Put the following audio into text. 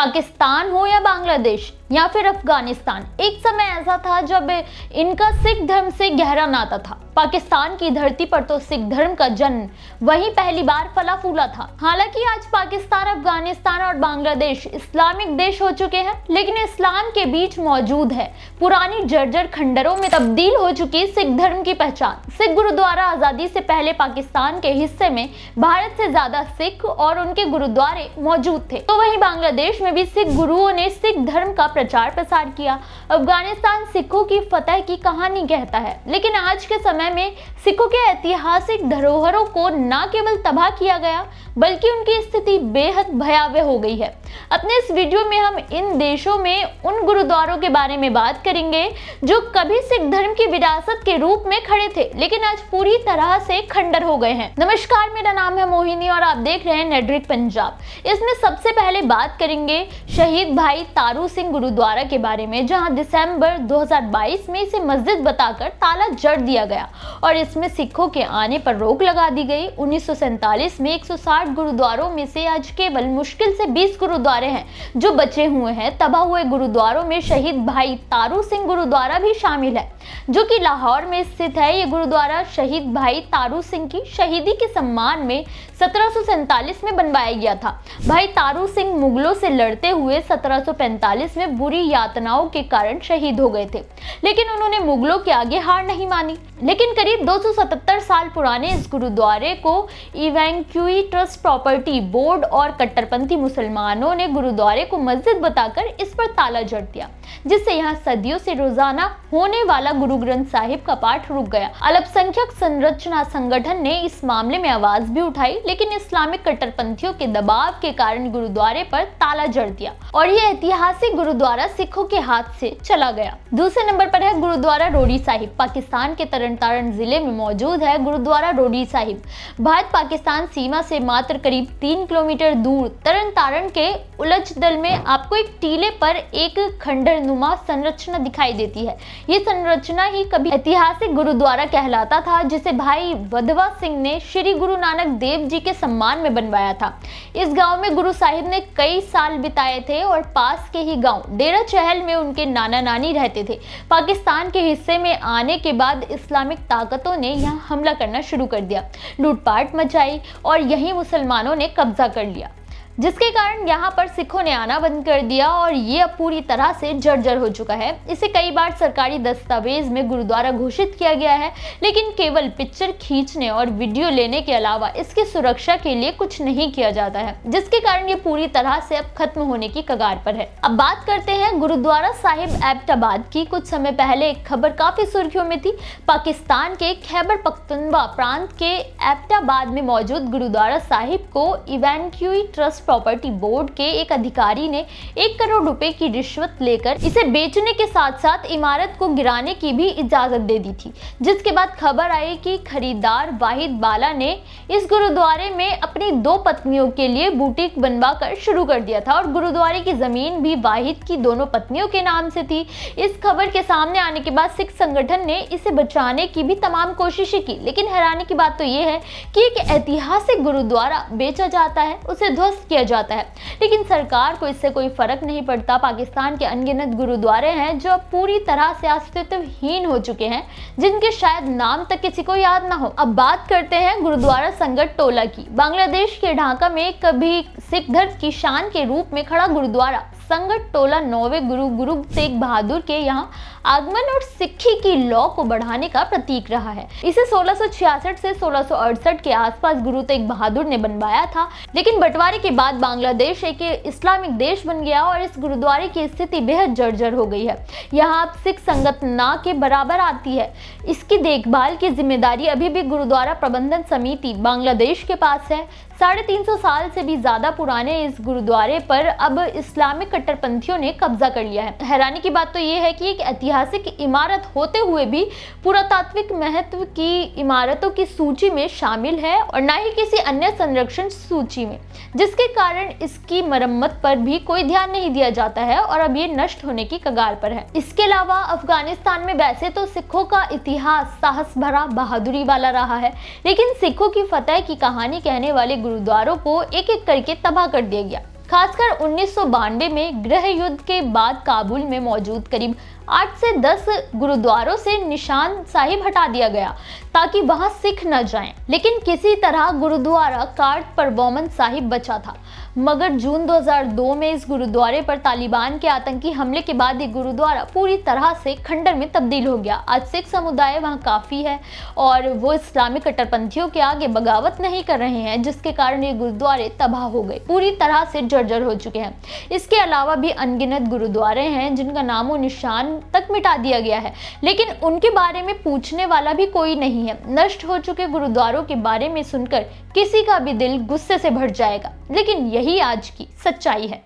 पाकिस्तान हो या बांग्लादेश या फिर अफगानिस्तान, एक समय ऐसा था जब इनका सिख धर्म से गहरा नाता था। पाकिस्तान की धरती पर तो सिख धर्म का जन्म वहीं पहली बार फला फूला था। हालांकि आज पाकिस्तान, अफगानिस्तान और बांग्लादेश इस्लामिक देश हो चुके हैं, लेकिन इस्लाम के बीच मौजूद है पुरानी जर्जर खंडरों में तब्दील हो चुकी सिख धर्म की पहचान। सिख गुरुद्वारा आजादी से पहले पाकिस्तान के हिस्से में भारत से ज्यादा सिख और उनके गुरुद्वारे मौजूद थे, तो वहीं बांग्लादेश में भी सिख गुरुओं ने सिख धर्म का प्रचार प्रसार किया। अफगानिस्तान सिखों की फतह की कहानी कहता है, लेकिन आज के समय में सिखों के ऐतिहासिक धरोहरों को न केवल तबाह किया गया बल्कि उनकी स्थिति बेहद भयावह हो गई है। अपने इस वीडियो में हम इन देशों में उन गुरुद्वारों के बारे में बात करेंगे जो कभी सिख धर्म की विरासत के रूप में खड़े थे, लेकिन आज पूरी तरह से खंडर हो गए हैं। नमस्कार, मेरा नाम है मोहिनी और आप देख रहे हैं नेटरिक पंजाब। इसमें सबसे पहले बात करेंगे शहीद भाई तारू सिंह गुरुद्वारा के बारे में, जहां दिसंबर 2022 में इसे मस्जिद बताकर ताला जड़ दिया गया और इसमें सिखों के आने पर रोक लगा दी गई। 1947 में 160 गुरुद्वारों में से आज केवल मुश्किल से 20 गुरुद्वारे हैं जो बचे हुए हैं। तबाह हुए गुरुद्वारों में शहीद भाई तारू सिंह गुरुद्वारा भी शामिल है, जो कि लाहौर में स्थित है। ये गुरुद्वारा शहीद भाई तारू सिंह की शहीदी के सम्मान में 1747 में बनवाया गया था। भाई तारू सिंह मुगलों से लड़ते हुए 1745 में बुरी यातनाओं के कारण शहीद हो गए थे, लेकिन उन्होंने मुगलों के आगे हार नहीं मानी। लेकिन करीब 277 साल पुराने इस गुरुद्वारे को इवैंक्यूई ट्रस्ट प्रॉपर्टी बोर्ड और कट्टरपंथी मुसलमानों ने गुरुद्वारे को मस्जिद बताकर इस पर ताला जड़ दिया, जिससे यहाँ सदियों से रोजाना होने वाला गुरु ग्रंथ साहिब का पाठ रुक गया। अल्पसंख्यक संरचना संगठन ने इस मामले में आवाज भी उठाई, लेकिन इस्लामिक कट्टरपंथियों के दबाव के कारण गुरुद्वारे पर ताला जड़ दिया और यह ऐतिहासिक गुरुद्वारा सिखों के हाथ से चला गया। दूसरे नंबर पर है गुरुद्वारा रोडी साहिब। पाकिस्तान के तरन तारण जिले में मौजूद है गुरुद्वारा रोडी साहिब। भारत पाकिस्तान सीमा से मात्र करीब 3 किलोमीटर दूर तरन तारण के उलझदल में आपको एक टीले पर एक खंडरनुमा संरचना दिखाई देती है। ये संरचना ही कभी ऐतिहासिक गुरुद्वारा कहलाता था, जिसे भाई वधवा सिंह ने श्री गुरु नानक देव जी के सम्मान में बनवाया था। इस गांव में गुरु साहिब ने कई साल बिताए थे और पास के ही गांव डेरा चहल में उनके नाना नानी रहते थे। पाकिस्तान के हिस्से में आने के बाद इस्लामिक ताकतों ने यहां हमला करना शुरू कर दिया, लूटपाट मचाई और यहीं मुसलमानों ने कब्जा कर लिया, जिसके कारण यहाँ पर सिखों ने आना बंद कर दिया और ये अब पूरी तरह से जर्जर हो चुका है। इसे कई बार सरकारी दस्तावेज में गुरुद्वारा घोषित किया गया है, लेकिन केवल पिक्चर खींचने और वीडियो लेने के अलावा इसकी सुरक्षा के लिए कुछ नहीं किया जाता है, जिसके कारण ये पूरी तरह से अब खत्म होने की कगार पर है। अब बात करते हैं गुरुद्वारा साहिब एबटाबाद की। कुछ समय पहले एक खबर काफी सुर्खियों में थी। पाकिस्तान के खैबर पख्तूनख्वा प्रांत के एबटाबाद में मौजूद गुरुद्वारा साहिब को इवैंक्यूई ट्रस्ट प्रॉपर्टी बोर्ड के एक अधिकारी ने 1 करोड़ रुपए की रिश्वत लेकर इसे बेचने के साथ साथ इमारत को गिराने की भी इजाजत दे दी थी, जिसके बाद खबर आई कि खरीदार वाहिद बाला ने इस गुरुद्वारे में अपनी 2 पत्नियों के लिए बुटीक बनवाकर शुरू कर दिया था और गुरुद्वारे की जमीन भी वाहिद की दोनों पत्नियों के नाम से थी। इस खबर के सामने आने के बाद सिख संगठन ने इसे बचाने की भी तमाम कोशिशें की, लेकिन हैरानी की बात तो ये है कि एक ऐतिहासिक गुरुद्वारा बेचा जाता है, उसे ध्वस्त किया जाता है, लेकिन सरकार को इससे कोई फर्क नहीं पड़ता। पाकिस्तान के अनगिनत गुरुद्वारे हैं जो पूरी तरह से अस्तित्वहीन हो चुके हैं, जिनके शायद नाम तक किसी को याद ना हो। अब बात करते हैं गुरुद्वारा संगत टोला की। बांग्लादेश के ढाका में कभी सिख धर्म की शान के रूप में खड़ा गुरुद्वारा संगत टोला 9वें गुरु तेग बहादुर के यहाँ आगमन और सिक्खी की लौ को बढ़ाने का प्रतीक रहा है। इसे 1666 से 1668 के आसपास गुरु तेग बहादुर ने बनवाया था, लेकिन बंटवारे के बाद बांग्लादेश एक इस्लामिक देश बन गया और इस गुरुद्वारे की स्थिति बेहद जर्जर हो गई है। यहाँ अब सिख संगत ना के बराबर आती है। इसकी देखभाल की जिम्मेदारी अभी भी गुरुद्वारा प्रबंधन समिति बांग्लादेश के पास है। 350 साल से भी ज्यादा पुराने इस गुरुद्वारे पर अब इस्लामिक कट्टरपंथियों ने कब्जा कर लिया है। हैरानी की बात तो ये है कि एक ऐतिहासिक इमारत होते हुए भी पुरातात्विक महत्व की इमारतों की सूची में शामिल है और न ही किसी अन्य संरक्षण सूची में, जिसके कारण इसकी मरम्मत पर भी कोई ध्यान नहीं दिया जाता है और अब ये नष्ट होने की कगार पर है। इसके अलावा अफगानिस्तान में वैसे तो सिखों का इतिहास साहस भरा बहादुरी वाला रहा है, लेकिन सिखों की फतह की कहानी कहने वाले गुरुद्वारों को एक एक करके तबाह कर दिया गया। खासकर 1992 में गृह युद्ध के बाद काबुल में मौजूद करीब 8 से 10 गुरुद्वारों से निशान साहिब हटा दिया गया ताकि वहां सिख न जाएं। लेकिन किसी तरह गुरुद्वारा कार्ड परबोमन साहिब बचा था। मगर जून 2002 में इस गुरुद्वारे पर तालिबान के आतंकी हमले के बाद ये गुरुद्वारा पूरी तरह से खंडर में तब्दील हो गया। आज सिख समुदाय वहां काफी है और वो इस्लामिक कट्टरपंथियों के आगे बगावत नहीं कर रहे हैं, जिसके कारण ये गुरुद्वारे तबाह हो गए, पूरी तरह से जर्जर हो चुके हैं। इसके अलावा भी अनगिनत गुरुद्वारे हैं जिनका नामो निशान तक मिटा दिया गया है, लेकिन उनके बारे में पूछने वाला भी कोई नहीं है। नष्ट हो चुके गुरुद्वारों के बारे में सुनकर किसी का भी दिल गुस्से से भर जाएगा, लेकिन यही आज की सच्चाई है।